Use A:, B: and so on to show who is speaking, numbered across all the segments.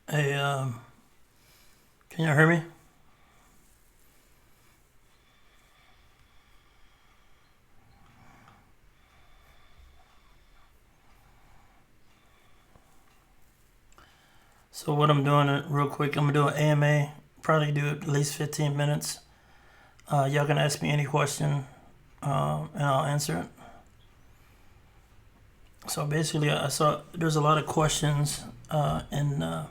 A: Hey, can you hear me? So what I'm doing real quick, I'm gonna do an AMA. Probably do it at least 15 minutes. Y'all can ask me any question, and I'll answer it. So basically, I saw there's a lot of questions, and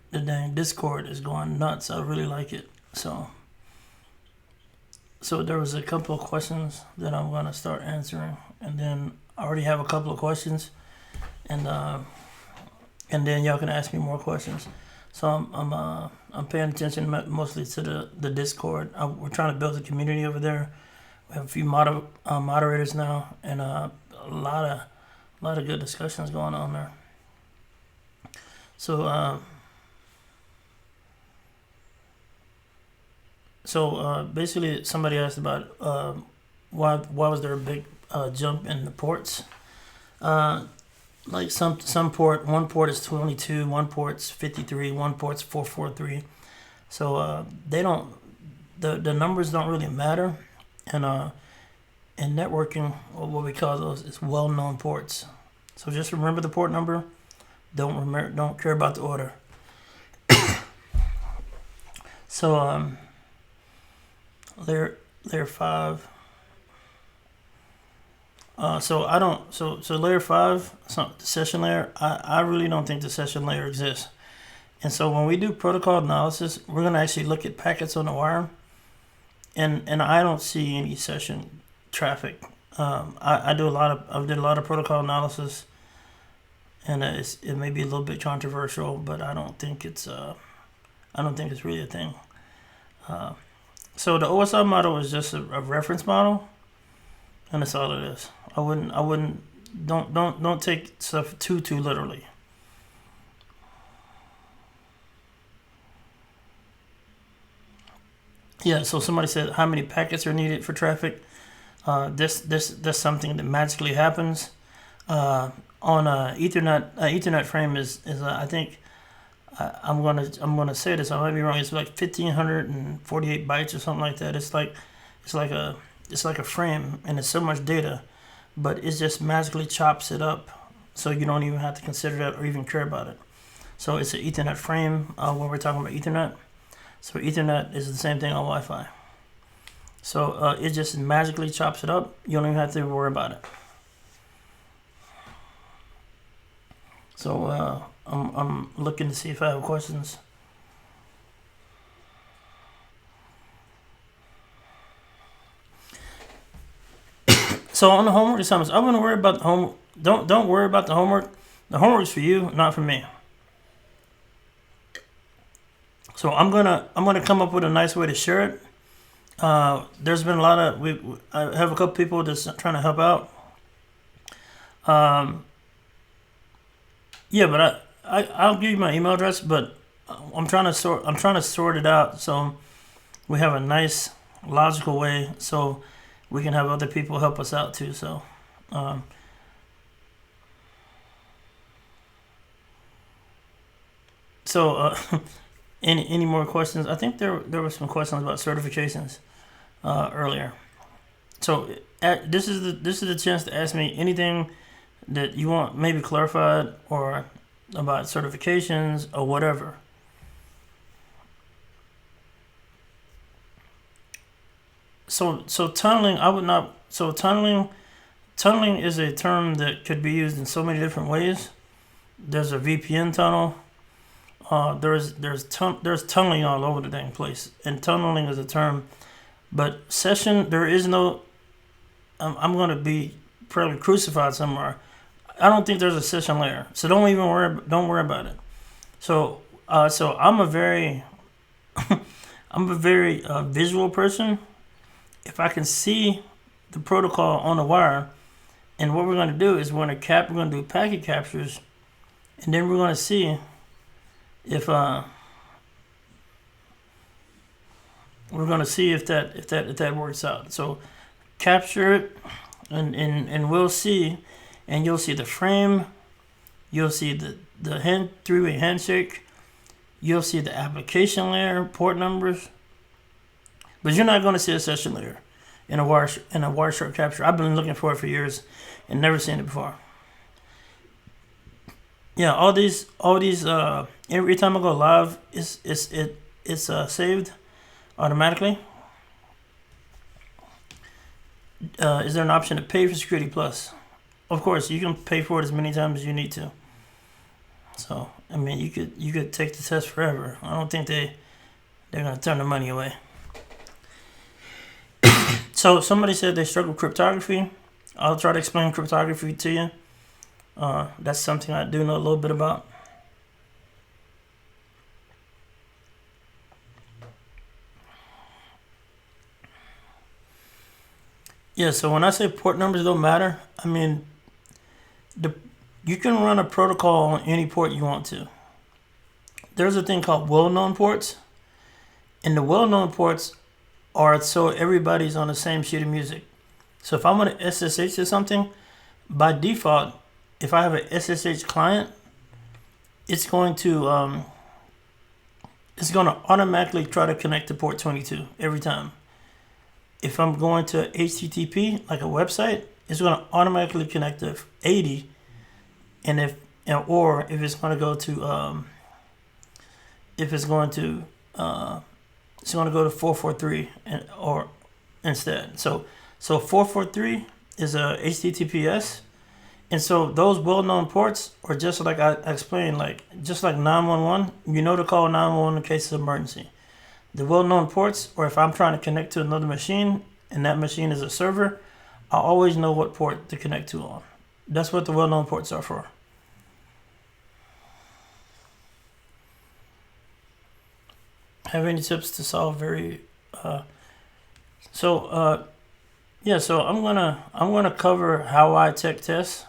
A: the dang Discord is going nuts. I really like it. So there was a couple of questions that I'm gonna start answering, and then I already have a couple of questions, and then y'all can ask me more questions. So I'm paying attention mostly to the Discord. We're trying to build a community over there. We have a few moderators now, and a lot of good discussions going on there. So basically, somebody asked about why was there a big jump in the ports. Uh, like some one port is 22, one port's 53, one port's 443. So they don't the numbers don't really matter, and in networking, or what we call those is well-known ports. So just remember the port number. Don't care about the order. So layer 5. So I don't. So layer 5, the session layer. I really don't think the session layer exists. And so when we do protocol analysis, we're gonna actually look at packets on the wire, and I don't see any session traffic. I did a lot of protocol analysis, and it may be a little bit controversial, but I don't think it's really a thing. So the OSI model is just a reference model, and that's all it is. I wouldn't don't take stuff too literally. Yeah. So somebody said how many packets are needed for traffic. That's something that magically happens. On Ethernet. Ethernet frame is I think I'm gonna say this. I might be wrong. It's like 1,548 bytes or something like that. It's like a it's like a frame, and it's so much data, but it just magically chops it up, so you don't even have to consider that or even care about it. So it's an Ethernet frame when we're talking about Ethernet. So Ethernet is the same thing on Wi-Fi. So it just magically chops it up. You don't even have to worry about it. So I'm looking to see if I have questions. So on the homework assignments, I wouldn't worry about the homework. Don't worry about the homework. The homework's for you, not for me. So I'm gonna come up with a nice way to share it. There's been a lot of I have a couple people that's trying to help out. Um, yeah, but I'll give you my email address, but I'm trying to sort it out so we have a nice logical way, so we can have other people help us out too. So um, so any more questions? I think there were some questions about certifications earlier. So this is the chance to ask me anything that you want, maybe clarified, or about certifications or whatever. So tunneling, I would not. So tunneling is a term that could be used in so many different ways. There's a VPN tunnel. There's tunneling all over the dang place, and tunneling is a term. But session, there is no. I'm gonna be probably crucified somewhere. I don't think there's a session layer, so don't worry about it. So I'm a very I'm a very visual person. If I can see the protocol on the wire, and what we're going to do is we're going to do packet captures, and then we're going to see if if that works out. So capture it, and we'll see, and you'll see the frame, You'll see the three-way handshake. You'll see the application layer, port numbers, but you're not going to see a session layer in a Wireshark capture. I've been looking for it for years and never seen it before. Yeah, all these. Every time I go live, it's saved automatically. Is there an option to pay for Security Plus? Of course, you can pay for it as many times as you need to. So, I mean, you could take the test forever. I don't think they're gonna turn the money away. So somebody said they struggle with cryptography. I'll try to explain cryptography to you. That's something I do know a little bit about. Yeah, so when I say port numbers don't matter, I mean, you can run a protocol on any port you want to. There's a thing called well-known ports, and the well-known ports are so everybody's on the same sheet of music. So if I'm going to SSH to something, by default, if I have a SSH client, it's going to automatically try to connect to port 22 every time. If I'm going to HTTP, like a website, it's going to automatically connect to 80, and if it's going to go to it's going to go to 443 or instead. So 443 is a HTTPS, and so those well-known ports are just like I explained, just like 911. You know to call 911 in case of emergency. The well-known ports, or if I'm trying to connect to another machine and that machine is a server, I always know what port to connect to on. That's what the well-known ports are for. Have any tips to solve so I'm gonna cover how I tech test.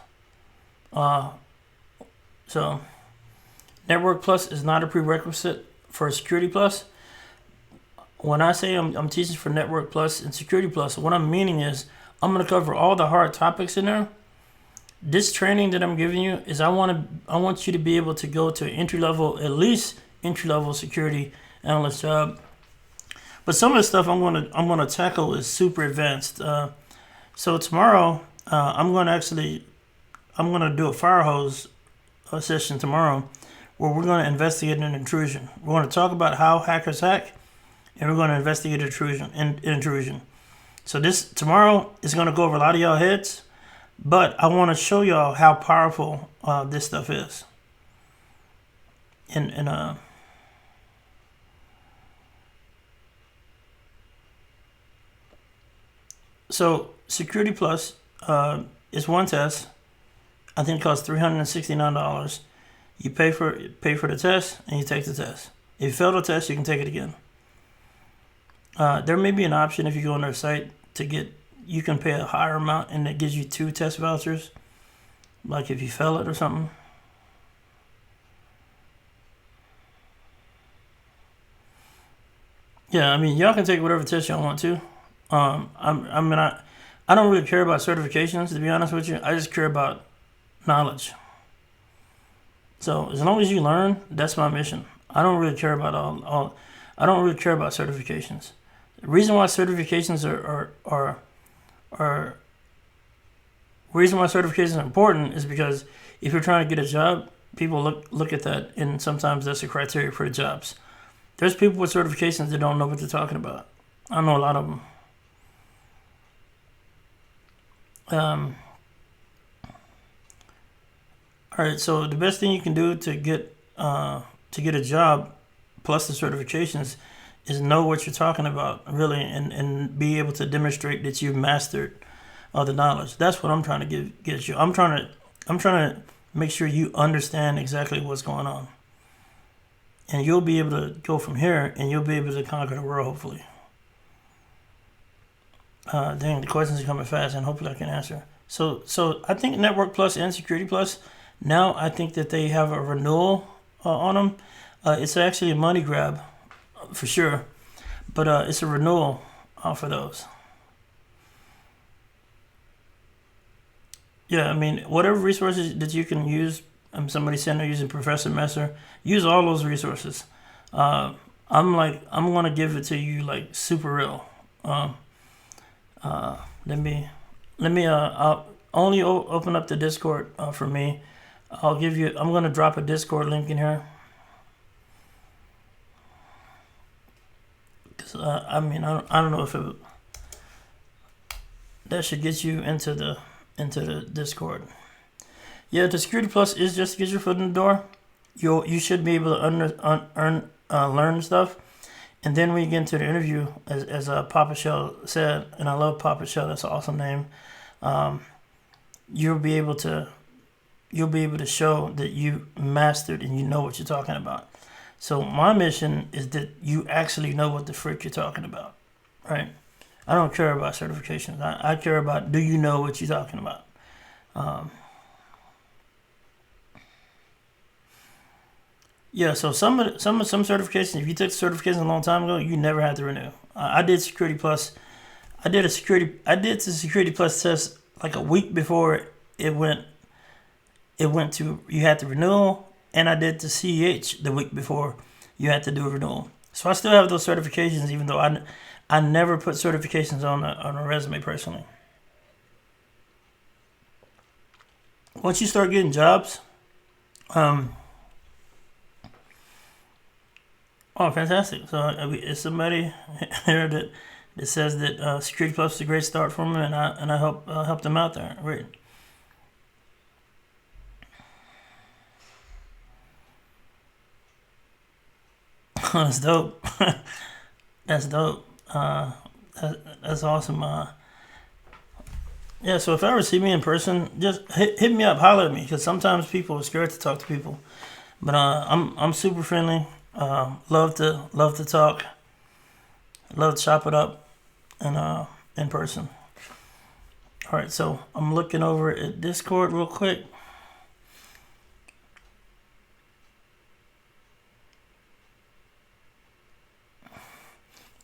A: So Network Plus is not a prerequisite for Security Plus. When I say I'm teaching for Network Plus and Security Plus, what I'm meaning is I'm going to cover all the hard topics in there. This training that I'm giving you is I want you to be able to go to at least entry level security analyst job. But some of the stuff I'm going to tackle is super advanced. So tomorrow I'm going to do a fire hose session tomorrow where we're going to investigate an intrusion. We're going to talk about how hackers hack. And we're going to investigate intrusion. So this tomorrow is going to go over a lot of y'all heads, but I want to show y'all how powerful this stuff is. So Security Plus is one test. I think it costs $369. You pay for the test and you take the test. If you fail the test, you can take it again. There may be an option if you go on their site you can pay a higher amount and it gives you 2 test vouchers, like if you fail it or something. Yeah, I mean, y'all can take whatever test y'all want to. I don't really care about certifications, to be honest with you. I just care about knowledge. So as long as you learn, that's my mission. I don't really care about I don't really care about certifications. The reason why certifications are important is because if you're trying to get a job, people look at that, and sometimes that's a criteria for the jobs. There's people with certifications that don't know what they're talking about. I know a lot of them. All right, so the best thing you can do to get a job, plus the certifications, is know what you're talking about, really, and be able to demonstrate that you've mastered the knowledge. That's what I'm trying to get you. I'm trying to make sure you understand exactly what's going on, and you'll be able to go from here, and you'll be able to conquer the world, hopefully. Dang, the questions are coming fast, and hopefully I can answer. So I think Network Plus and Security Plus, now I think that they have a renewal on them. It's actually a money grab, for sure, but it's a renewal for those. Yeah, I mean, whatever resources that you can use Somebody saying they're using Professor Messer. Use all those resources. I'm gonna give it to you like super real. Um, let me I'll only open up the Discord for me. I'll give you. I'm gonna drop a Discord link in here. Cause I mean I don't know if that should get you into the Discord. Yeah, the Security Plus is just to get your foot in the door. You should be able to learn stuff, and then when you get into the interview, as Papa Shell said, and I love Papa Shell. That's an awesome name. You'll be able to show that you mastered and you know what you're talking about. So my mission is that you actually know what the frick you're talking about, right? I don't care about certifications. I care about, do you know what you're talking about? Yeah, so some certifications, if you took certifications a long time ago, you never had to renew. I did Security Plus. I did the Security Plus test like a week before it went to, you had to renew, and I did the CEH the week before you had to do a renewal. So I still have those certifications, even though I never put certifications on a resume personally. Once you start getting jobs, oh, fantastic! So it's somebody here that says that Security Plus is a great start for them, and I help them out there. Great. That's dope. That's dope. That's awesome. Yeah. So if I ever see me in person, just hit me up, holler at me, because sometimes people are scared to talk to people, but I'm super friendly. Love to talk. Love to chop it up, and in person. All right. So I'm looking over at Discord real quick.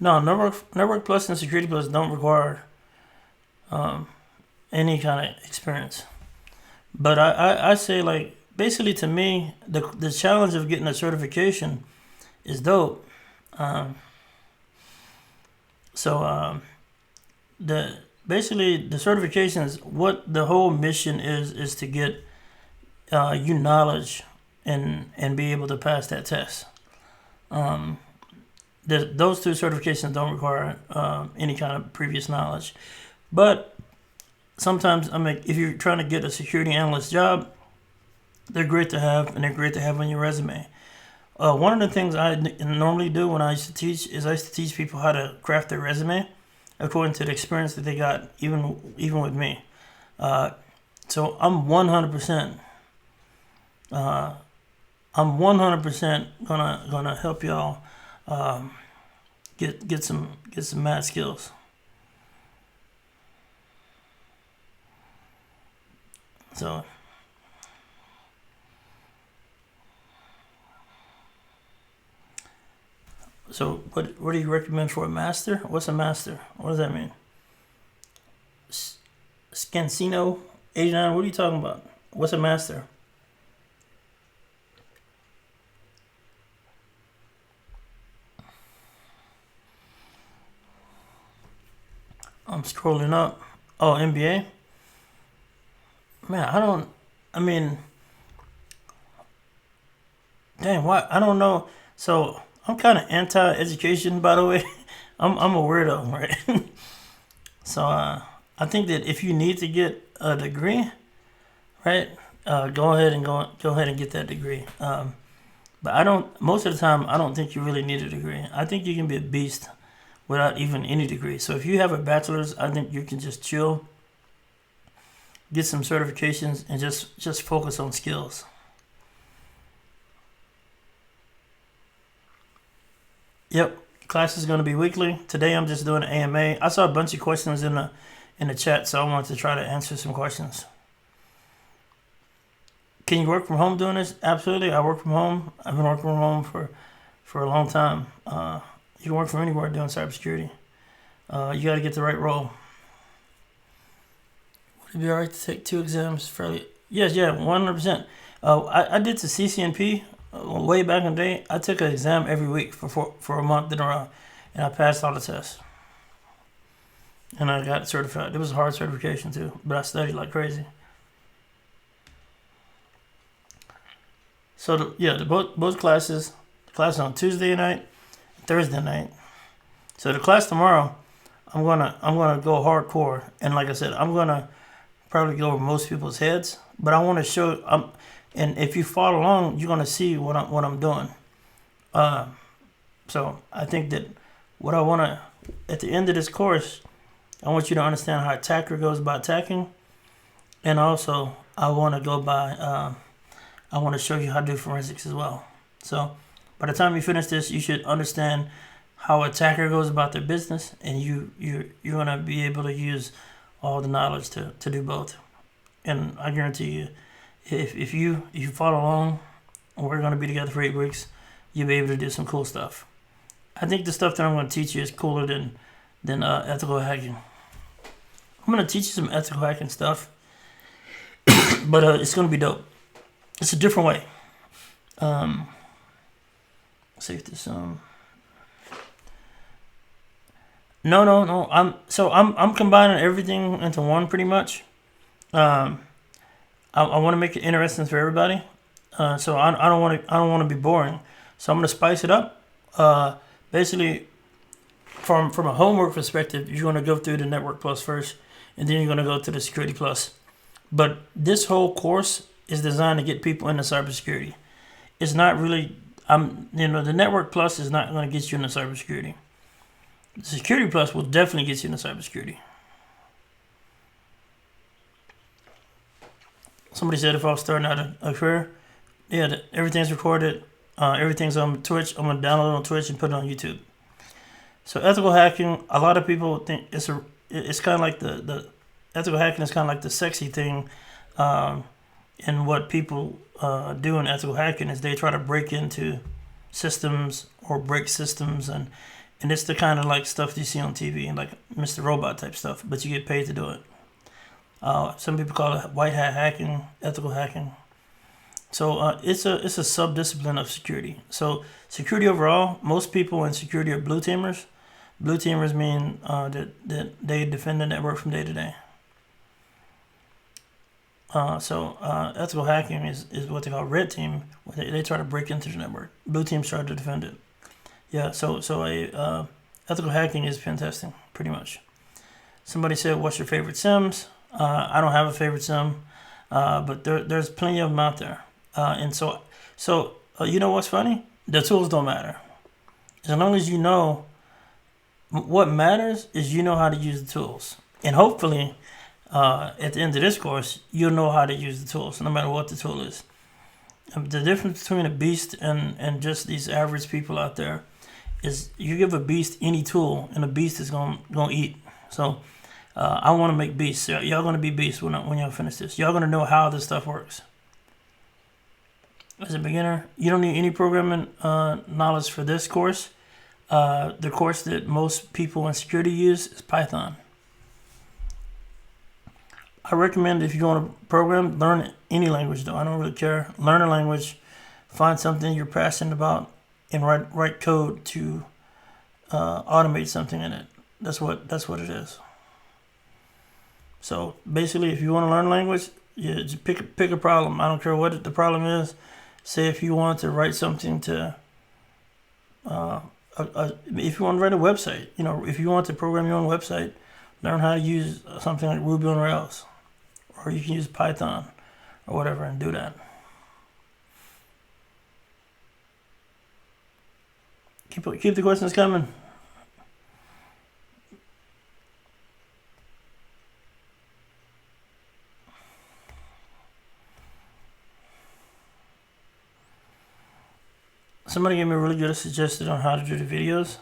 A: No, Network Plus and Security Plus don't require any kind of experience. But I say, like, basically to me, the challenge of getting a certification is dope. So the certifications, what the whole mission is to get you knowledge and be able to pass that test. Those two certifications don't require any kind of previous knowledge, but sometimes if you're trying to get a security analyst job, they're great to have, and they're great to have on your resume. One of the things I normally do when I used to teach is I used to teach people how to craft their resume according to the experience that they got, even with me. So I'm 100%. I'm 100% gonna help y'all get some mad skills. So what do you recommend for a master? What's a master? What does that mean? Scansino 89. What are you talking about? What's a master? I'm scrolling up. Oh, MBA? Man, I mean, dang, what? I don't know. So, I'm kind of anti-education, by the way. I'm a weirdo, right? So, I think that if you need to get a degree, right, go ahead and get that degree. But most of the time, I don't think you really need a degree. I think you can be a beast without even any degree. So if you have a bachelor's, I think you can just chill, get some certifications, and just focus on skills. Yep, class is going to be weekly. Today I'm just doing an AMA. I saw a bunch of questions in the chat, so I wanted to try to answer some questions. Can you work from home doing this? Absolutely. I work from home. I've been working from home for a long time. You can work from anywhere doing cybersecurity. You got to get the right role. Would it be alright to take 2 exams fairly? Yes, yeah, 100%. I did the CCNP way back in the day. I took an exam every week for a month in a row, and I passed all the tests. And I got certified. It was a hard certification too, but I studied like crazy. So both classes, class on Tuesday night, Thursday night. So the class tomorrow, I'm gonna go hardcore, and like I said, I'm gonna probably go over most people's heads, but I want to show. And if you follow along, you're gonna see what I'm doing. So I think that what I want to, at the end of this course, I want you to understand how an attacker goes by attacking, and also I want to go by. I want to show you how to do forensics as well. So by the time you finish this, you should understand how an attacker goes about their business, and you're gonna be able to use all the knowledge to do both. And I guarantee you, if you follow along, we're gonna be together for 8 weeks, you'll be able to do some cool stuff. I think the stuff that I'm gonna teach you is cooler than ethical hacking. I'm gonna teach you some ethical hacking stuff, but it's gonna be dope. It's a different way. See if this No. I'm combining everything into one pretty much. I want to make it interesting for everybody. So I don't want to be boring. So I'm gonna spice it up. Basically, from a homework perspective, you're gonna go through the Network Plus first, and then you're gonna go to the Security Plus. But this whole course is designed to get people into cybersecurity. It's not really. The Network Plus is not going to get you into cybersecurity. The Security Plus will definitely get you into cybersecurity. Somebody said if I was starting out a career, yeah, everything's recorded. Everything's on Twitch. I'm going to download it on Twitch and put it on YouTube. So ethical hacking, a lot of people think it's kind of like the ethical hacking is kind of like the sexy thing. And what people do in ethical hacking is they try to break into systems or break systems, and it's the kind of like stuff you see on TV, like Mr. Robot type stuff, but you get paid to do it. Some people call it white hat hacking, ethical hacking. So it's a sub-discipline of security. So security overall, most people in security are blue teamers. Blue teamers mean that they defend the network from day to day. Ethical hacking is what they call red team. They try to break into the network. Blue teams try to defend it. Yeah, ethical hacking is pen testing, pretty much. Somebody said, what's your favorite sims? I don't have a favorite sim, but there's plenty of them out there. You know what's funny? The tools don't matter. As long as you know, what matters is you know how to use the tools. And hopefully, at the end of this course, you'll know how to use the tools, no matter what the tool is. The difference between a beast and just these average people out there is you give a beast any tool, and a beast is gonna eat. So I want to make beasts. Y'all gonna be beasts when y'all finish this. Y'all gonna know how this stuff works. As a beginner, you don't need any programming knowledge for this course. The course that most people in security use is Python. I recommend if you want to program, learn any language though. I don't really care. Learn a language, find something you're passionate about, and write code to automate something in it. That's what it is. So basically, if you want to learn a language, yeah, just pick a problem. I don't care what the problem is. Say if you want to write something to, if you want to write a website, if you want to program your own website, learn how to use something like Ruby on Rails. Or you can use Python or whatever and do that. Keep the questions coming. Somebody gave me a really good suggestion on how to do the videos.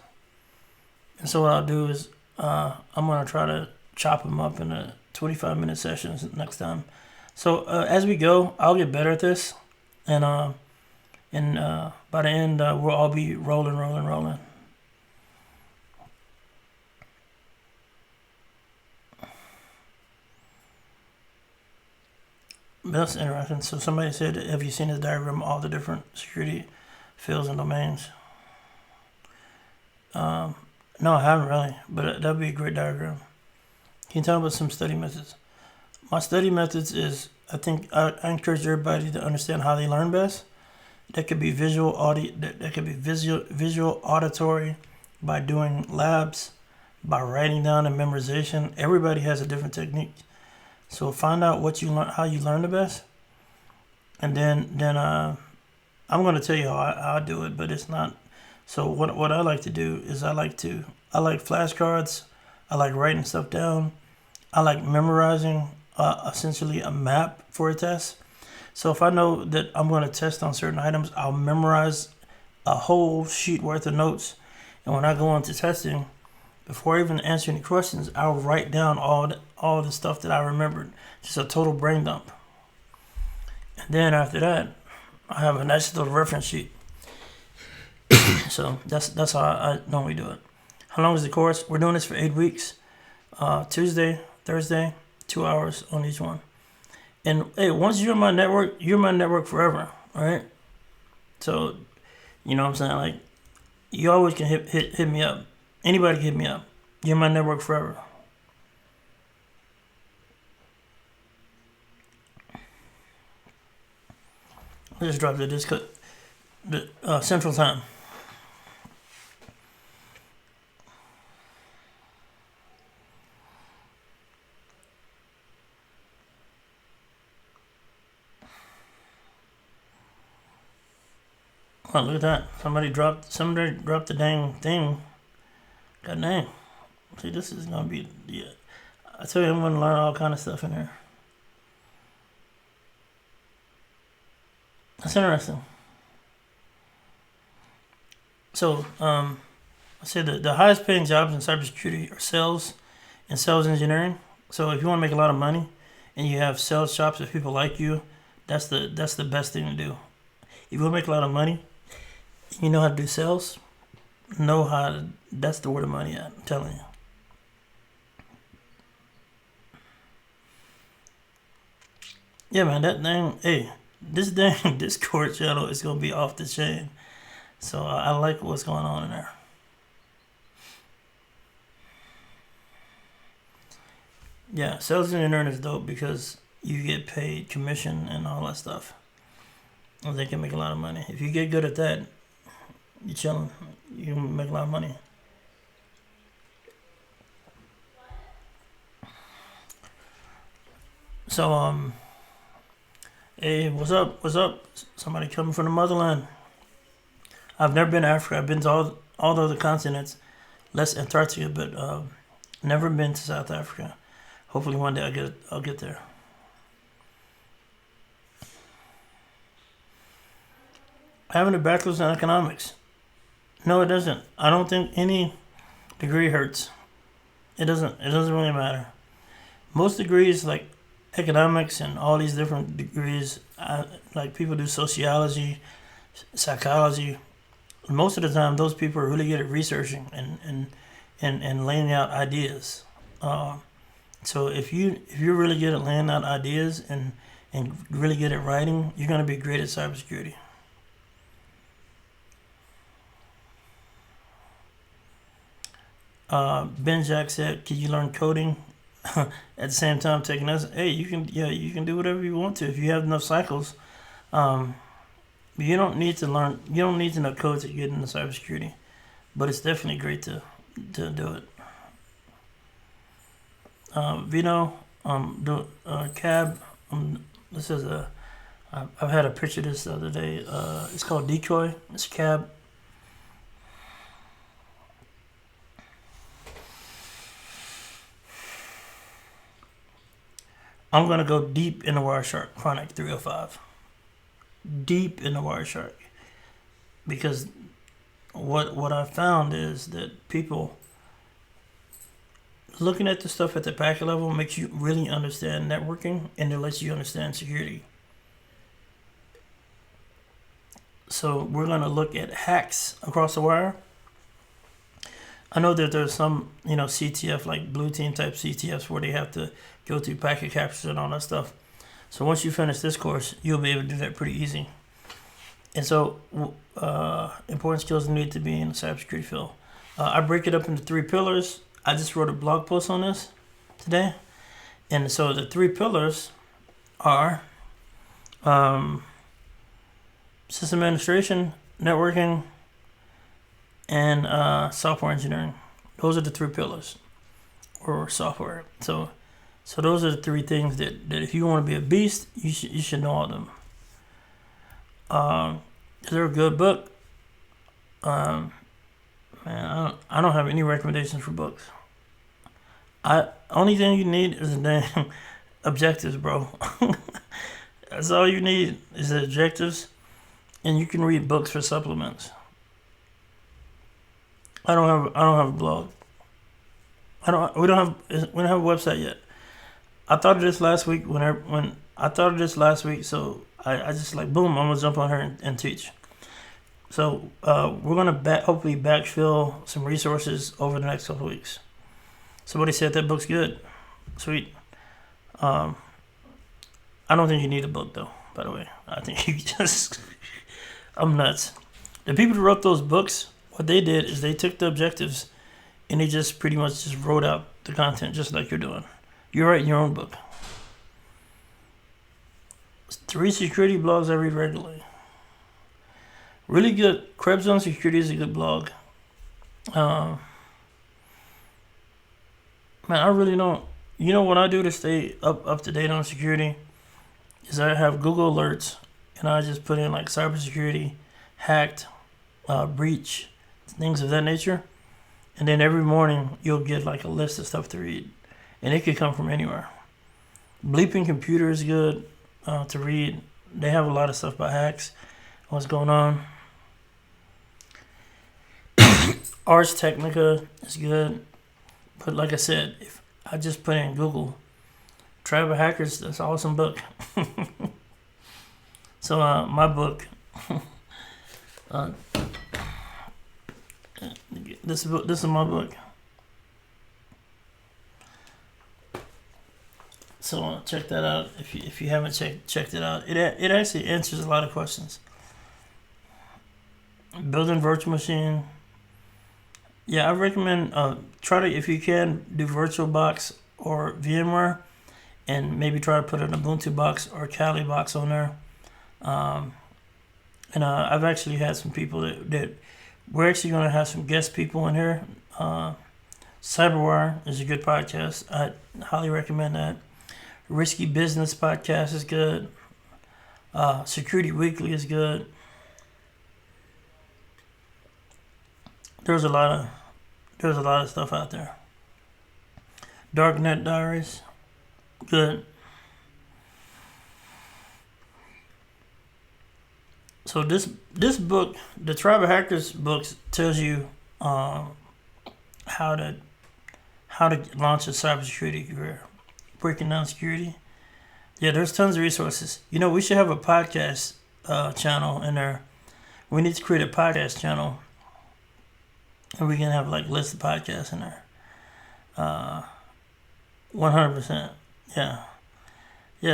A: And so what I'll do is I'm going to try to chop them up into 25-minute sessions next time. So as we go, I'll get better at this, and by the end, we'll all be rolling. That's interesting. So somebody said, have you seen this diagram of all the different security fields and domains? No, I haven't really, but that'd be a great diagram. Can you tell me about some study methods? My study methods is, I encourage everybody to understand how they learn best. That could be visual, audio. That could be visual, auditory, by doing labs, by writing down and memorization. Everybody has a different technique. So find out what you learn, how you learn the best, and then I'm going to tell you how I do it, but it's not. So what I like to do is I like flashcards. I like writing stuff down. I like memorizing essentially a map for a test. So if I know that I'm going to test on certain items, I'll memorize a whole sheet worth of notes. And when I go into testing, before I even answer any questions, I'll write down all the stuff that I remembered. Just a total brain dump. And then after that, I have a nice little reference sheet. So that's how I normally do it. How long is the course? We're doing this for 8 weeks. Tuesday, Thursday, 2 hours on each one. And hey, once you're my network forever, right? So, you know what I'm saying? Like, you always can hit me up. Anybody can hit me up. You're my network forever. I just dropped the Central Time. Oh, look at that. Somebody dropped the dang thing. God dang. See, this is going to be, yeah. I tell you, I'm going to learn all kind of stuff in here. That's interesting. So, I said the highest paying jobs in cybersecurity are sales and sales engineering. So if you want to make a lot of money and you have sales shops that people like you, that's the best thing to do. If you want to make a lot of money, you know how to do sales, that's the where the money at, I'm telling you. Yeah, man, this dang Discord channel is going to be off the chain. So I like what's going on in there. Yeah, sales engineering is dope because you get paid commission and all that stuff. And they can make a lot of money. If you get good at that, you're chilling. You can make a lot of money. So, hey, what's up? What's up? Somebody coming from the motherland. I've never been to Africa. I've been to all the other continents, less Antarctica, but never been to South Africa. Hopefully one day I'll get there. Having a bachelor's in economics. No, it doesn't. I don't think any degree hurts. It doesn't really matter. Most degrees, like economics and all these different degrees, like people do sociology, psychology. Most of the time, those people are really good at researching and laying out ideas. So if you're really good at laying out ideas and really good at writing, you're gonna be great at cybersecurity. Ben Jack said, "Can you learn coding at the same time taking this?" Hey, you can do whatever you want to if you have enough cycles. You don't need to learn. You don't need to know code to get into cybersecurity, but it's definitely great to do it. Vino, cab. This is I've had a picture of this the other day. It's called Decoy. It's cab. I'm gonna go deep in the Wireshark Chronic 305. Deep in the Wireshark, because what I found is that people looking at the stuff at the packet level makes you really understand networking, and it lets you understand security. So we're gonna look at hacks across the wire. I know that there's some, CTF, like blue team type CTFs, where they have to go through packet captures and all that stuff. So once you finish this course, you'll be able to do that pretty easy. And so, important skills needed to be in the cybersecurity field. I break it up into 3 pillars. I just wrote a blog post on this today. And so the 3 pillars are system administration, networking, and software engineering. Those are the 3 pillars, or software. So those are the 3 things that if you want to be a beast, you should know all of them. Is there a good book? Man, I don't have any recommendations for books. Only thing you need is the damn objectives, bro. That's all you need is the objectives, and you can read books for supplements. I don't have a blog. We don't have a website yet. I thought of this last week so I just like, boom, I'm gonna jump on her and teach. So we're gonna hopefully backfill some resources over the next couple of weeks. Somebody said that book's good. Sweet. I don't think you need a book though, by the way. I think you just I'm nuts. The people who wrote those books, what they did is they took the objectives and they just pretty much just wrote out the content just like you're doing. You're writing your own book. 3 security blogs I read regularly. Really good. Krebs on Security is a good blog. Man, I really don't. You know what I do to stay up to date on security is I have Google alerts and I just put in like cybersecurity, hacked, breach, things of that nature. And then every morning you'll get like a list of stuff to read. And it could come from anywhere. Bleeping Computer is good to read. They have a lot of stuff about hacks, what's going on. Ars Technica is good. But like I said, if I just put in Google, Tribe of Hackers, that's an awesome book. So my book, this is my book. So check that out if you haven't checked it out. It actually answers a lot of questions. Building virtual machine. Yeah, I recommend try to, if you can, do VirtualBox or VMware, and maybe try to put an Ubuntu box or Kali box on there. And I've actually had some people that we're actually going to have some guest people in here. Cyberwire is a good podcast. I highly recommend that. Risky Business podcast is good. Security Weekly is good. There's a lot of stuff out there. Darknet Diaries, good. So this book, the Tribe of Hackers books, tells you how to launch a cybersecurity career, breaking down security. Yeah, there's tons of resources. You know, we should have a podcast channel in there. We need to create a podcast channel, and we can have like lists of podcasts in there. 100%. Yeah.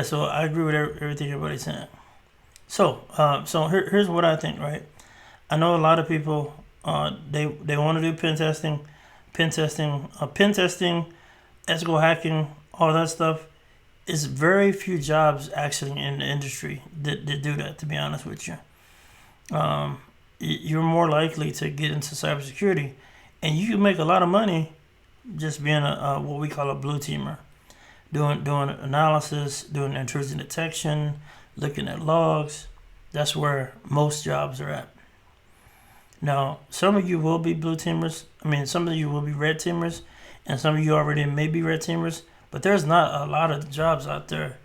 A: So I agree with everything everybody's saying. So here's what I think. Right, I know a lot of people they want to do pen testing, ethical hacking, all that stuff. Is very few jobs actually in the industry that do that. To be honest with you, you're more likely to get into cybersecurity, and you can make a lot of money just being a what we call a blue teamer, doing analysis, doing intrusion detection, looking at logs. That's where most jobs are at. Now, some of you will be blue teamers. I mean, some of you will be red teamers, and some of you already may be red teamers. But there's not a lot of jobs out there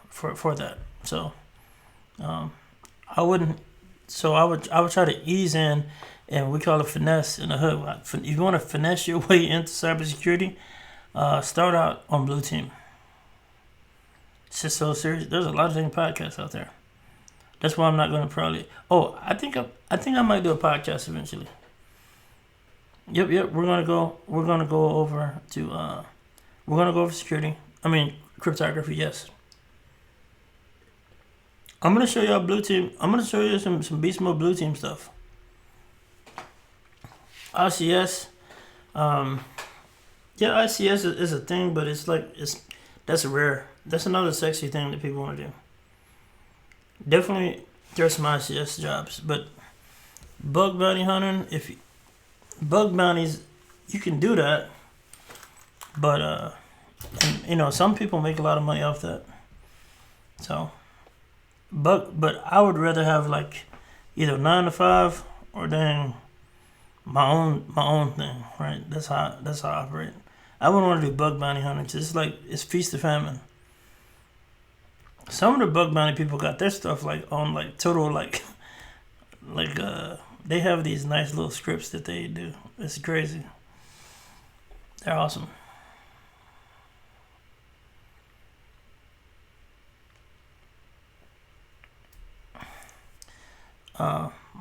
A: for that. So I would try to ease in, and we call it finesse in the hood. If you want to finesse your way into cybersecurity, start out on blue team. It's just so serious. There's a lot of different podcasts out there. That's why I'm not going to probably. Oh, I think I might do a podcast eventually. Yep. We're gonna go over to. We're gonna go over security. I mean cryptography. Yes. I'm gonna show y'all blue team. I'm gonna show you some beast mode blue team stuff. ICS, yeah, ICS is a thing, but that's rare. That's another sexy thing that people want to do. Definitely, there's some ICS jobs, but bug bounty hunting, bug bounties, you can do that, but some people make a lot of money off that. So, but I would rather have like either 9 to 5 or then my own thing, right? That's how I operate. I wouldn't want to do bug bounty hunting. It's feast or famine. Some of the bug bounty people got their stuff like on like total like they have these nice little scripts that they do. It's crazy. They're awesome.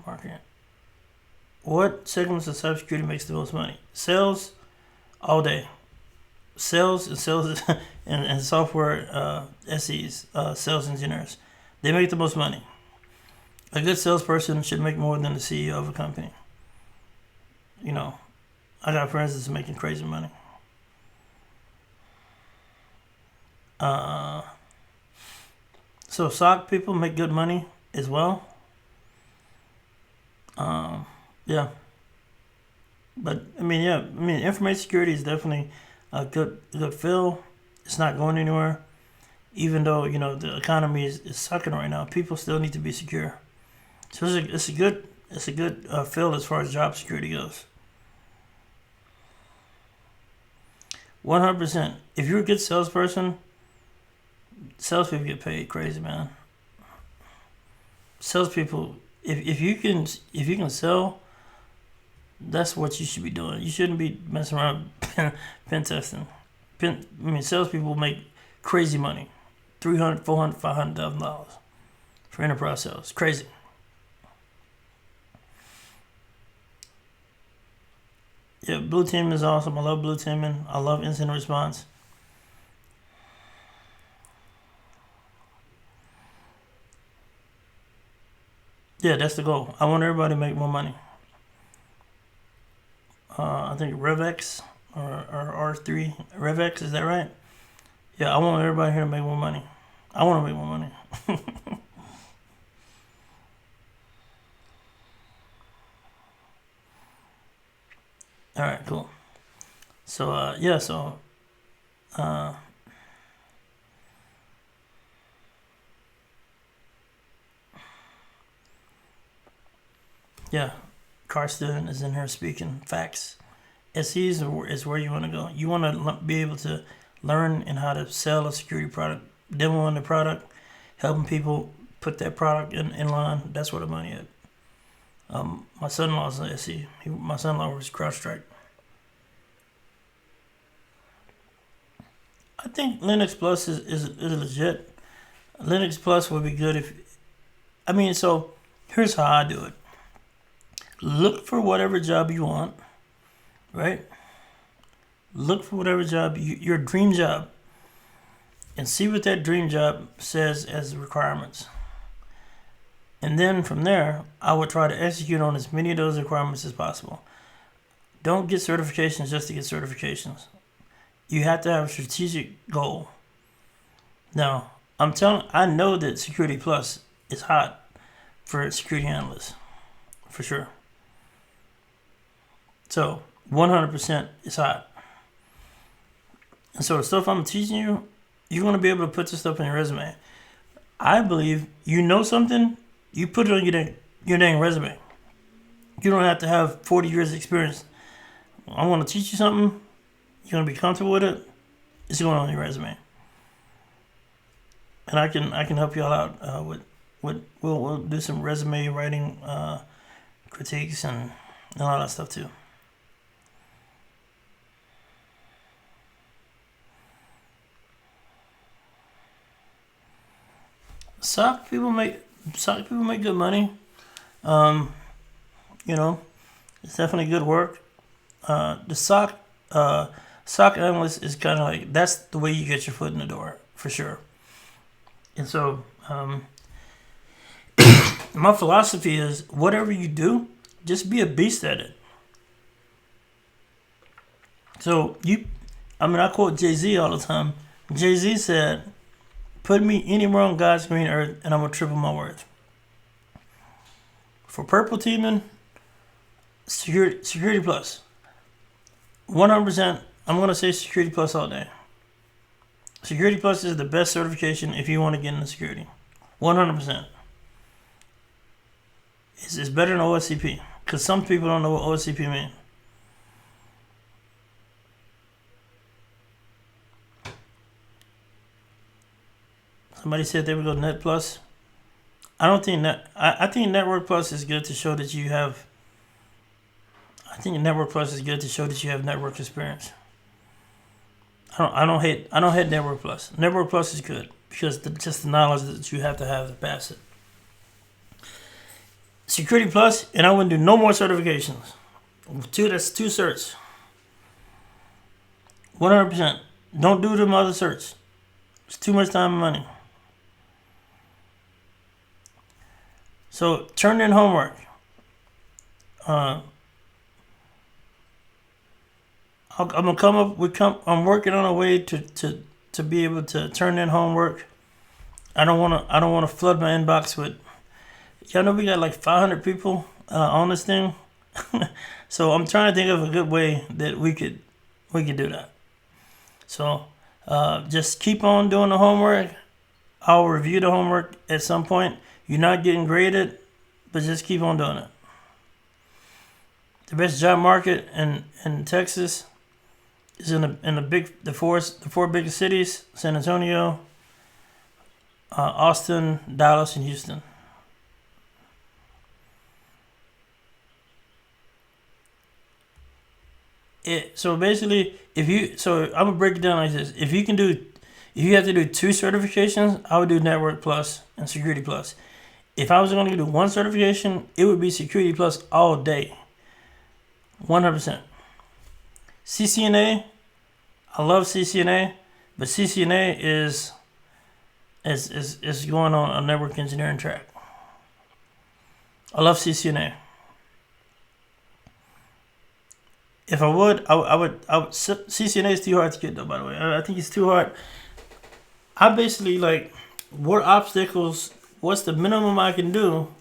A: Market. What segments of cybersecurity makes the most money? Sales, all day. Sales and software SEs, sales engineers. They make the most money. A good salesperson should make more than the CEO of a company. I got friends that's making crazy money. So SOC people make good money as well. Yeah. But information security is definitely a good field. It's not going anywhere. Even though the economy is sucking right now, people still need to be secure. So it's a good field as far as job security goes. 100%. If you're a good salesperson, salespeople get paid crazy, man. Salespeople, if you can sell, that's what you should be doing. You shouldn't be messing around pen testing. Salespeople make crazy money, $300,000, $400,000, $500,000 for enterprise sales. Crazy. Yeah, blue team is awesome. I love blue teaming. I love incident response. Yeah, that's the goal. I want everybody to make more money. I think RevX or R3 RevX, is that right? Yeah, I want everybody here to make more money. I want to make more money. All right, cool. So yeah, Karsten is in here speaking facts. SEs is where you want to go. You want to be able to learn and how to sell a security product, demoing the product, helping people put that product in line. That's where the money is. My son-in-law is an SE. My son-in-law was CrowdStrike. I think Linux Plus is legit. Linux Plus would be good so here's how I do it. Look for whatever job you want, right? Look for whatever job, your dream job, and see what that dream job says as requirements. And then from there, I would try to execute on as many of those requirements as possible. Don't get certifications just to get certifications. You have to have a strategic goal. Now, I know that Security Plus is hot for security analysts, for sure. So, 100% is hot. And so the stuff I'm teaching you, you're going to be able to put this stuff in your resume. I believe you know something, you put it on your dang resume. You don't have to have 40 years experience. I want to teach you something, you're going to be comfortable with it, it's going on your resume. And I can help you all out we'll do some resume writing critiques and all that stuff too. SOC people make good money. It's definitely good work. The SOC analyst is kind of like, that's the way you get your foot in the door for sure. And so My philosophy is whatever you do, just be a beast at it. So I quote Jay-Z all the time. Jay-Z said, "Put me anywhere on God's green earth, and I'm gonna triple my worth." For purple teaming, security plus, 100%. I'm gonna say security plus all day. Security plus is the best certification if you want to get into security. 100%. It's better than OSCP because some people don't know what OSCP means. Somebody said they would go Net Plus. I don't think that. I think Network Plus is good to show that you have. I think Network Plus is good to show that you have network experience. I don't hate Network Plus. Network Plus is good because just the knowledge that you have to pass it. Security Plus, and I wouldn't do no more certifications. That's two certs. 100%. Don't do them other certs. It's too much time and money. So turn in homework. I'm gonna come up. I'm working on a way to be able to turn in homework. I don't wanna flood my inbox with. Y'all know we got like 500 people on this thing, so I'm trying to think of a good way that we could do that. So just keep on doing the homework. I'll review the homework at some point. You're not getting graded, but just keep on doing it. The best job market in Texas is in the four biggest cities: San Antonio, Austin, Dallas, and Houston. So basically, I'm gonna break it down like this: if you have to do 2 certifications, I would do Network Plus and Security Plus. If I was going to do 1 certification, it would be Security Plus all day. 100%. CCNA, I love CCNA, but CCNA is going on a network engineering track. I love CCNA. If I would, CCNA is too hard to get though, by the way. I think it's too hard. I basically what's the minimum I can do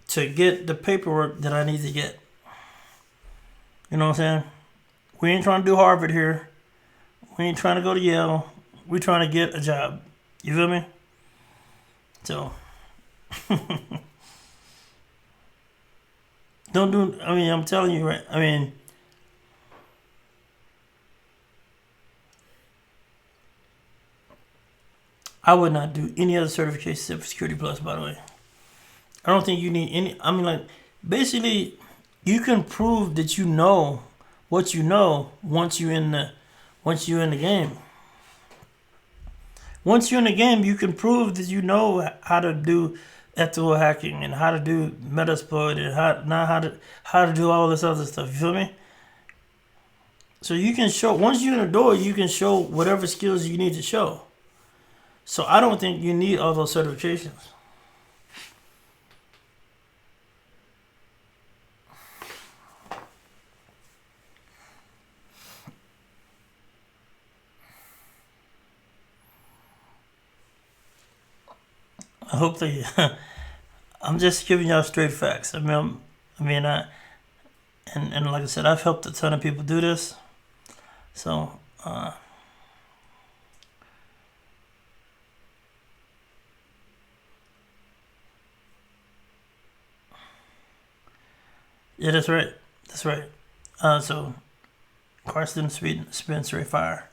A: to get the paperwork that I need to get? You know what I'm saying? We ain't trying to do Harvard here. We ain't trying to go to Yale. We trying to get a job. You feel me? So, I'm telling you, right? I would not do any other certification except for Security Plus, by the way. I don't think you need any. Basically, you can prove that you know what you know once you're in the game. Once you're in the game, you can prove that you know how to do ethical hacking and how to do Metasploit and how to do all this other stuff. You feel me? So you can show, once you're in the door, you can show whatever skills you need to show. So I don't think you need all those certifications. I hope they. I'm just giving y'all straight facts. And like I said, I've helped a ton of people do this. So. Yeah, that's right. So Carson spins straight fire.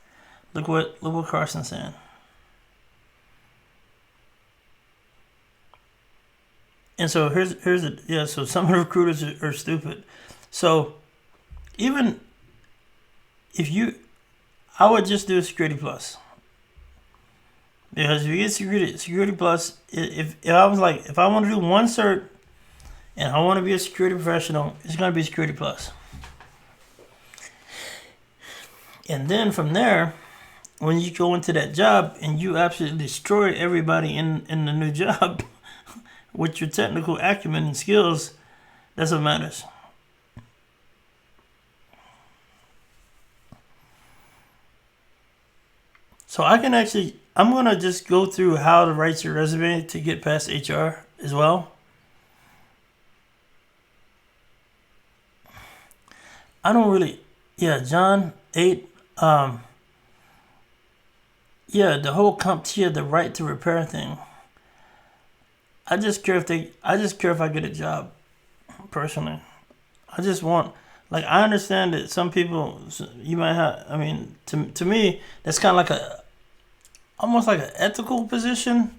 A: Look what Carson's saying. And so so some recruiters are stupid. So even if I would just do a Security Plus. Because if you get Security Plus, if I want to do 1 cert and I want to be a security professional, it's going to be Security Plus. And then from there, when you go into that job and you absolutely destroy everybody in the new job, with your technical acumen and skills, that's what matters. So I'm going to just go through how to write your resume to get past HR as well. John 8, the whole CompTIA, the right to repair thing. I just care if I get a job, personally. I just want, like, I understand that some people, you might have, I mean, to me, that's kind of like almost like an ethical position.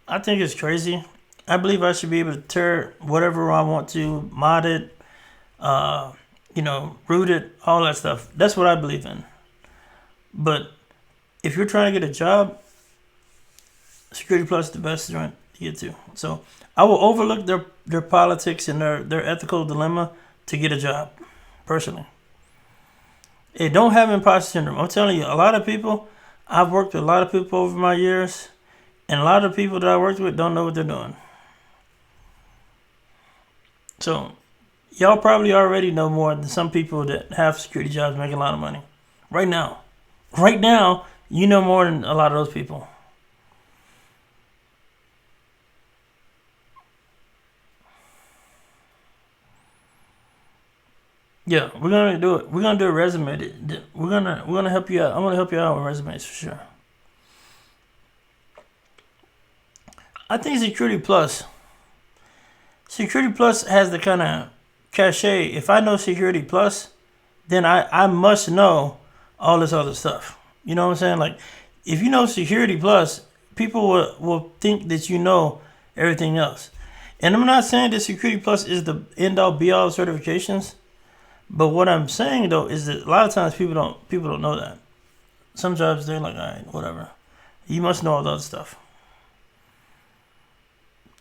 A: I think it's crazy. I believe I should be able to tear whatever I want to, mod it, root it, all that stuff. That's what I believe in. But if you're trying to get a job, Security Plus is the best joint to get to. So I will overlook their politics and their ethical dilemma to get a job, personally. Hey, don't have imposter syndrome. I'm telling you, a lot of people, I've worked with a lot of people over my years, and a lot of people that I worked with don't know what they're doing. So y'all probably already know more than some people that have security jobs making a lot of money. Right now, you know more than a lot of those people. Yeah, we're gonna do it. We're gonna do a resume. We're gonna help you out. I'm gonna help you out with resumes for sure. I think Security Plus has the kind of cachet. If I know Security Plus, then I must know all this other stuff. You know what I'm saying? Like, if you know Security Plus, people will think that you know everything else. And I'm not saying that Security Plus is the end all be all of certifications. But what I'm saying though is that a lot of times people don't know that. Some jobs they're like, all right, whatever. You must know all the other stuff.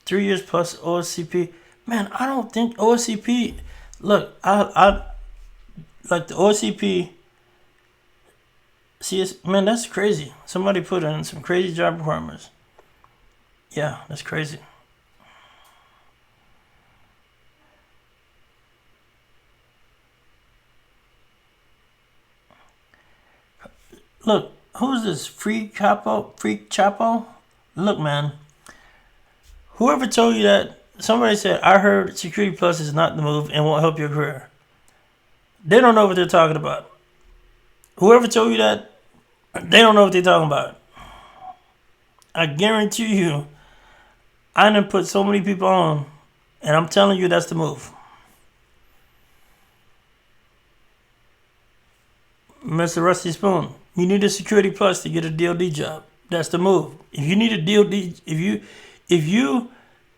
A: 3 years plus OSCP. Man, I don't think OSCP. Look, I like the OSCP. Man, that's crazy. Somebody put in some crazy job requirements. Yeah, that's crazy. Look, who's this? Freak Chapo? Look, man. Whoever told you that, somebody said, I heard Security Plus is not the move and won't help your career. They don't know what they're talking about. Whoever told you that, they don't know what they're talking about. I guarantee you, I done put so many people on, and I'm telling you that's the move. Mr. Rusty Spoon, you need a Security Plus to get a DoD job. That's the move. If you need a DoD, if you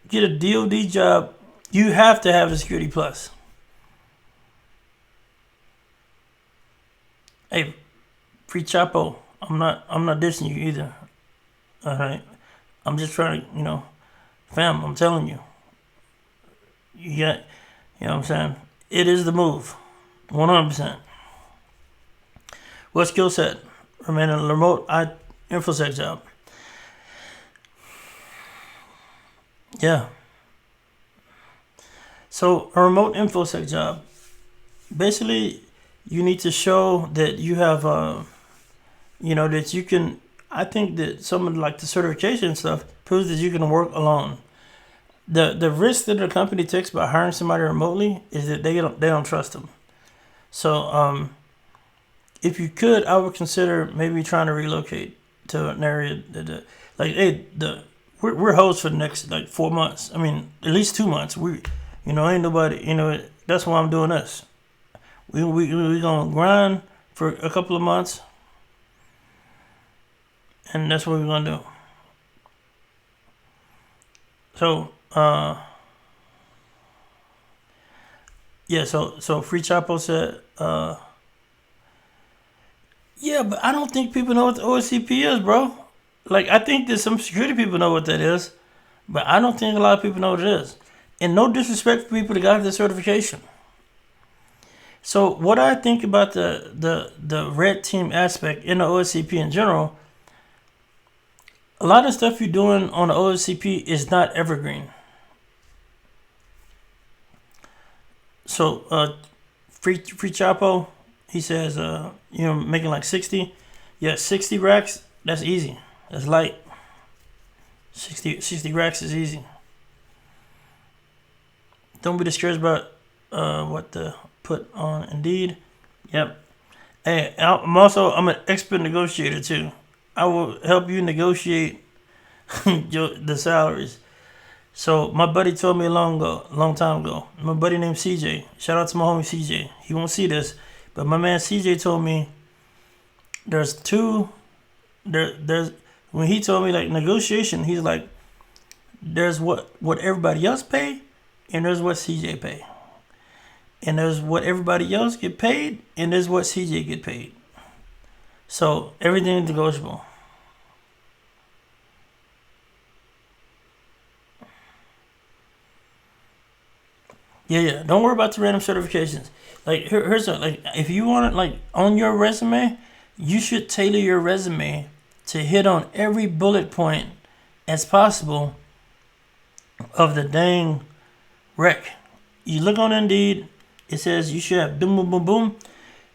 A: get a DoD job, you have to have a Security Plus. Hey, Free Chapo, I'm not dissing you either. All right, I'm just trying to, fam. I'm telling you, you got, you know what I'm saying. It is the move, 100%. What skill set? Remain in a remote InfoSec job. Yeah. So a remote InfoSec job, basically, you need to show that you have, that you can. I think that some of like the certification stuff proves that you can work alone. The risk that the company takes by hiring somebody remotely is that they don't trust them. So if you could, I would consider maybe trying to relocate to an area that we're hosts for the next 4 months. I mean, at least 2 months. Ain't nobody. That's why I'm doing this. We gonna grind for a couple of months, and that's what we're gonna do. So so Free Chapo said, yeah, but I don't think people know what the OSCP is, bro. Like, I think that some security people know what that is, but I don't think a lot of people know what it is. And no disrespect for people that got the certification. So what I think about the red team aspect in the OSCP in general, A lot of stuff you're doing on the OSCP is not evergreen. So, free Chapo, he says, making like 60. Yeah, 60 racks, that's easy. That's light. 60 racks is easy. Don't be discouraged about what to put on Indeed. Yep. Hey, I'm an expert negotiator too. I will help you negotiate the salaries. So my buddy told me a long time ago. My buddy named CJ. Shout out to my homie CJ. He won't see this, but my man CJ told me there's when he told me like negotiation, he's like there's what everybody else pay, and there's what CJ pay, and there's what everybody else get paid, and there's what CJ get paid. So everything is negotiable. Yeah. Don't worry about the random certifications. Like here's like if you want it like on your resume, you should tailor your resume to hit on every bullet point as possible of the dang rec. You look on Indeed, it says you should have boom, boom, boom, boom.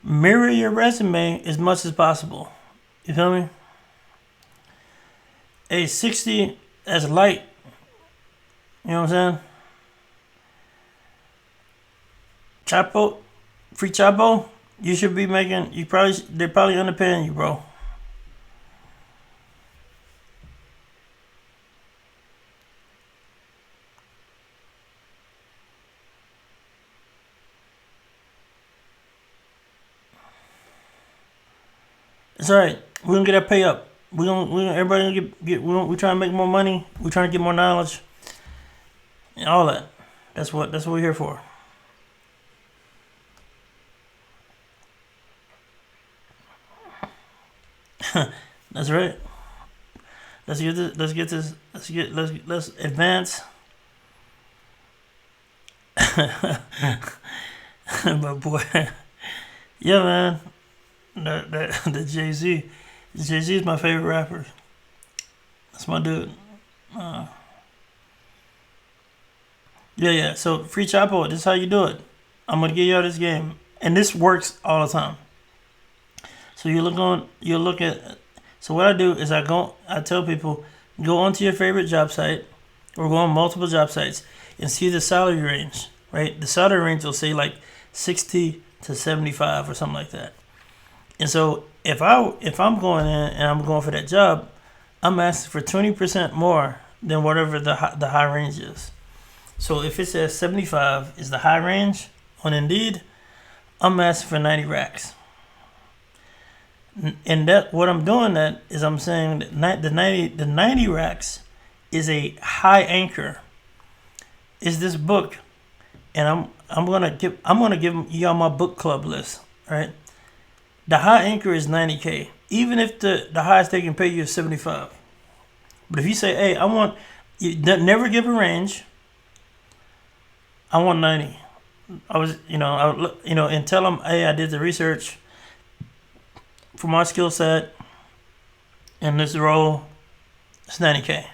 A: Mirror your resume as much as possible. You feel me? A 60 as light. You know what I'm saying? Chapo, free Chapo, you should be making. They're probably underpaying you, bro. It's alright. We're gonna get that pay up. Everybody gonna get. We trying to make more money. We trying to get more knowledge. And all that. That's what we're here for. That's right. Let's advance. But boy, yeah, man. The Jay-Z is my favorite rapper. That's my dude. Yeah. So free Chapo, this is how you do it. I'm gonna give y'all this game, and this works all the time. So you look at. So what I do is I tell people go onto your favorite job site, or go on multiple job sites and see the salary range. Right, the salary range will say like 60 to 75 or something like that. And so if I'm going in and I'm going for that job, I'm asking for 20% more than whatever the high range is. So if it says 75 is the high range on Indeed, I'm asking for 90 racks. And that what I'm doing that is I'm saying that the 90 racks is a high anchor. Is this book, and I'm gonna give y'all my book club list, right? The high anchor is 90K, even if the highest they can pay you is 75. But if you say, hey, I want you never give a range. I want 90. And tell them, hey, I did the research for my skill set, and this role, it's 90K.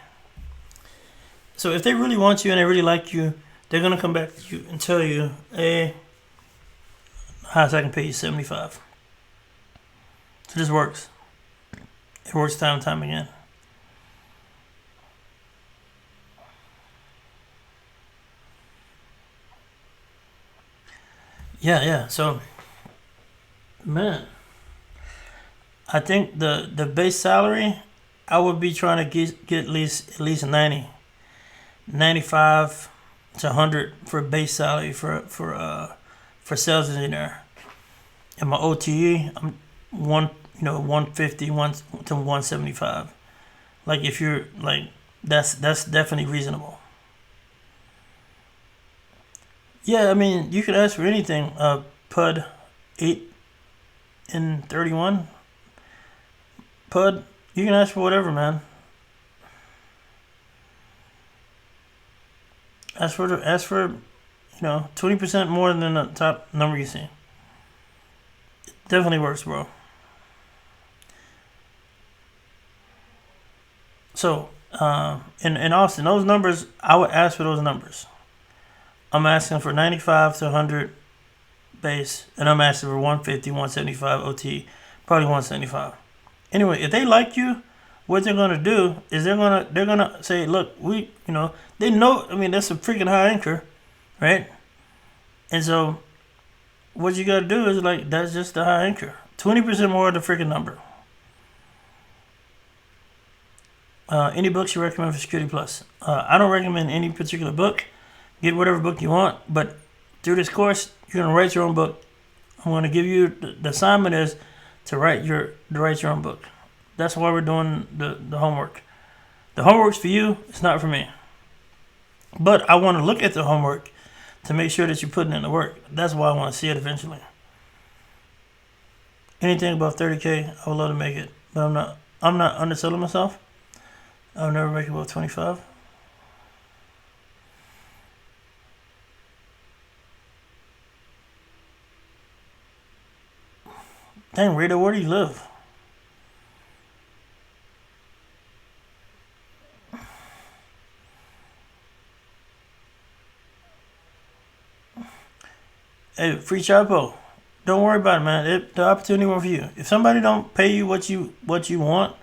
A: So if they really want you and they really like you, they're gonna come back to you and tell you, hey, highest I can pay you 75. So this works. It works time and time again. Yeah. So, man, I think the base salary, I would be trying to get at least 90, 95 to 100 for base salary for sales engineer. And my OTE, I'm 150 to 175. Like if you're like that's definitely reasonable. Yeah, I mean you could ask for anything. PUD 8 and 31. PUD, you can ask for whatever, man. Ask for 20% more than the top number you see. It definitely works, bro. So in Austin, those numbers, I would ask for those numbers. I'm asking for 95 to 100 base, and I'm asking for 150, 175 OT, probably 175. Anyway, if they like you, what they're gonna do is they're gonna say, look, they know. I mean, that's a freaking high anchor, right? And so what you gotta do is like that's just the high anchor. 20% more of the freaking number. Any books you recommend for Security Plus? I don't recommend any particular book. Get whatever book you want, but through this course, you're gonna write your own book. I'm gonna give you the assignment is to write your own book. That's why we're doing the homework. The homework's for you. It's not for me. But I want to look at the homework to make sure that you're putting in the work. That's why I want to see it eventually. Anything above 30K, I would love to make it, but I'm not underselling myself. I'll never make it above 25. Dang, Rita, where do you live? Hey, Free Chapo, don't worry about it, man. The opportunity won't for you. If somebody don't pay you what you want,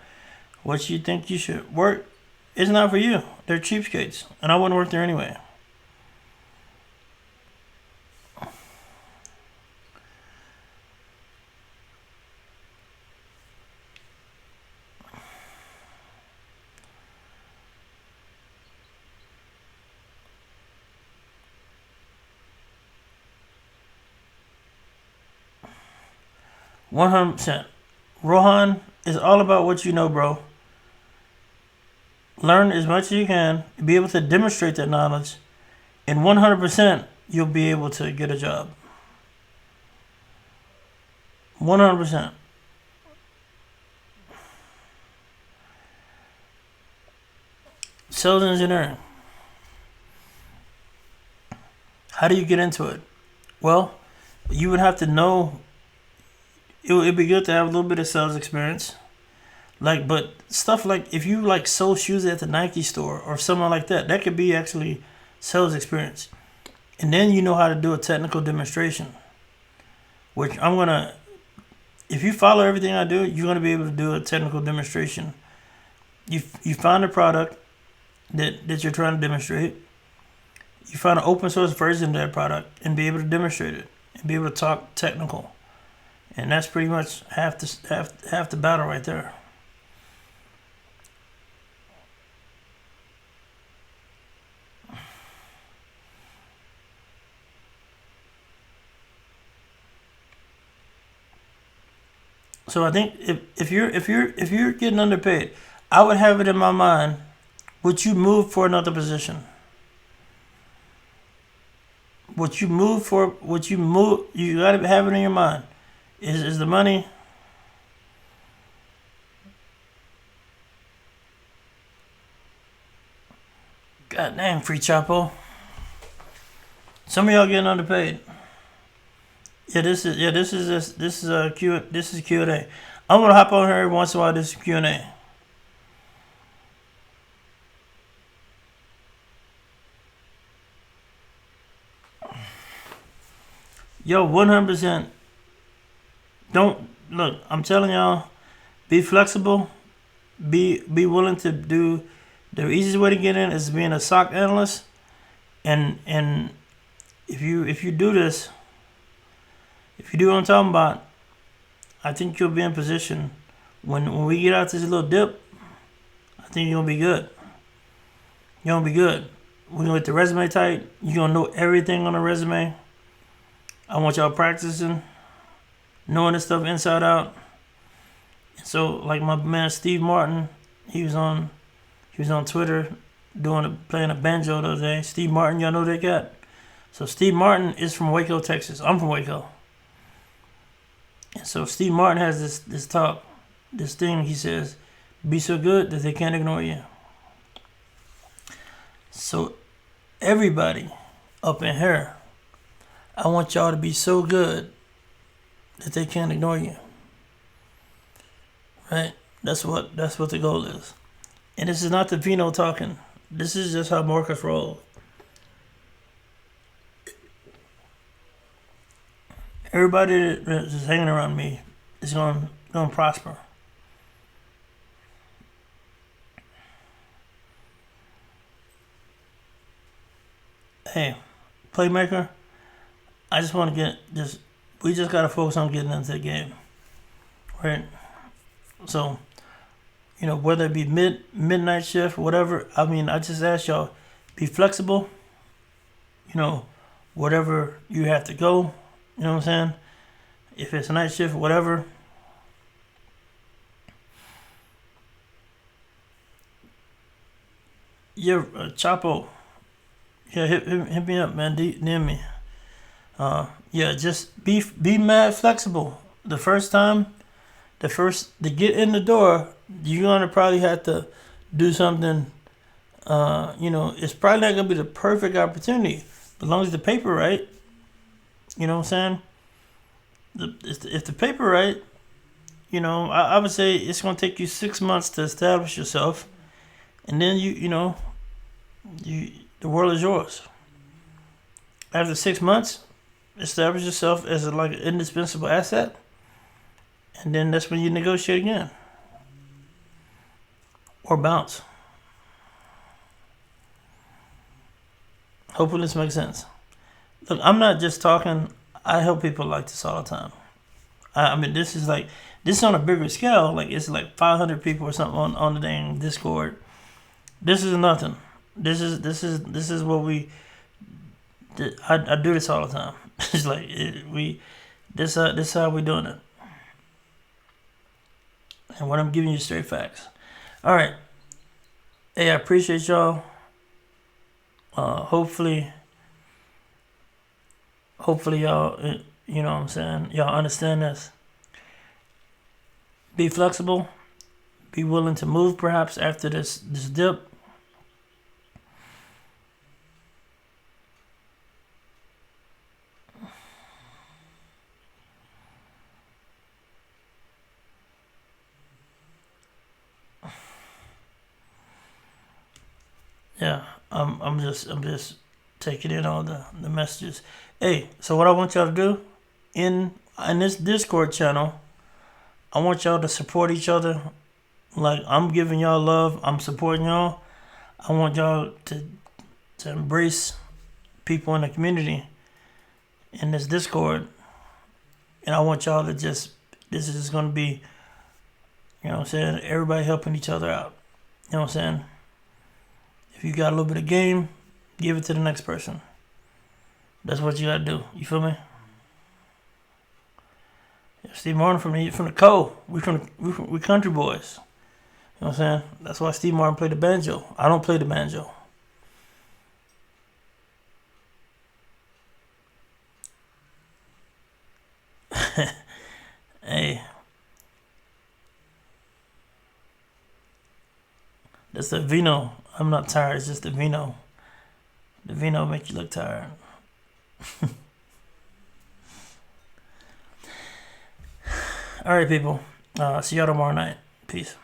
A: what you think you should work, it's not for you. They're cheapskates, and I wouldn't work there anyway. $100%. Rohan, is all about what you know, bro. Learn as much as you can, be able to demonstrate that knowledge, and 100% you'll be able to get a job. 100%. Sales engineering. How do you get into it? Well, you would have to know. It'd be good to have a little bit of sales experience. But stuff like if you sold shoes at the Nike store or something like that, that could be actually sales experience. And then you know how to do a technical demonstration, which if you follow everything I do, you're gonna be able to do a technical demonstration. You find a product that you're trying to demonstrate. You find an open source version of that product and be able to demonstrate it and be able to talk technical. And that's pretty much half the battle right there. So I think if you're getting underpaid, I would have it in my mind, would you move for another position? You gotta have it in your mind. Is the money? God damn, Free Chapo. Some of y'all getting underpaid. This is Q&A. I'm gonna hop on here every once in a while. This is Q&A. Yo, 100%. Don't look. I'm telling y'all, be flexible. Be willing to do. The easiest way to get in is being a SOC analyst, and if you do this, if you do what I'm talking about, I think you'll be in position when we get out this little dip. I think you're gonna be good. You're gonna be good. We're gonna get the resume tight. You're gonna know everything on the resume. I want y'all practicing, knowing this stuff inside out. So, like my man Steve Martin, he was on Twitter playing a banjo the other day. Steve Martin, y'all know that guy. So Steve Martin is from Waco, Texas. I'm from Waco. And so Steve Martin has this thing. He says, "Be so good that they can't ignore you." So everybody up in here, I want y'all to be so good that they can't ignore you. Right? That's what the goal is. And this is not the Vino talking. This is just how Marcus rolls. Everybody that's hanging around me is going to prosper. Hey, playmaker, I just want to we just got to focus on getting into the game. Right? So, whether it be midnight shift, whatever, I just ask y'all, be flexible. Whatever you have to go, you know what I'm saying? If it's a night shift, whatever. Yeah, Chapo. Yeah, hit me up, man. DM me. Yeah, just be mad flexible. The first to get in the door, you're gonna probably have to do something. It's probably not gonna be the perfect opportunity, as long as the paper right. You know what I'm saying? If the paper right, I would say it's gonna take you 6 months to establish yourself, and then the world is yours. After 6 months, establish yourself as an indispensable asset, and then that's when you negotiate again or bounce. Hopefully this makes sense. Look, I'm not just talking. I help people like this all the time. This is on a bigger scale. Like, it's like 500 people or something on the dang Discord. This is nothing. This is what we. I do this all the time. It's like this is how we doing it. And what I'm giving you straight facts. All right. Hey, I appreciate y'all. Hopefully y'all, you know what I'm saying, y'all understand this. Be flexible. Be willing to move perhaps after this dip. Yeah, I'm just taking in all the messages. Hey, so what I want y'all to do in this Discord channel, I want y'all to support each other. Like, I'm giving y'all love, I'm supporting y'all. I want y'all to embrace people in the community in this Discord, and I want y'all to this is gonna be, you know what I'm saying, everybody helping each other out. You know what I'm saying? If you got a little bit of game, give it to the next person. That's what you gotta do. You feel me? Yeah, Steve Martin from the Co. We country boys. You know what I'm saying? That's why Steve Martin played the banjo. I don't play the banjo. Hey. That's the vino. I'm not tired, it's just the vino. The vino make you look tired. All right, people. See y'all tomorrow night. Peace.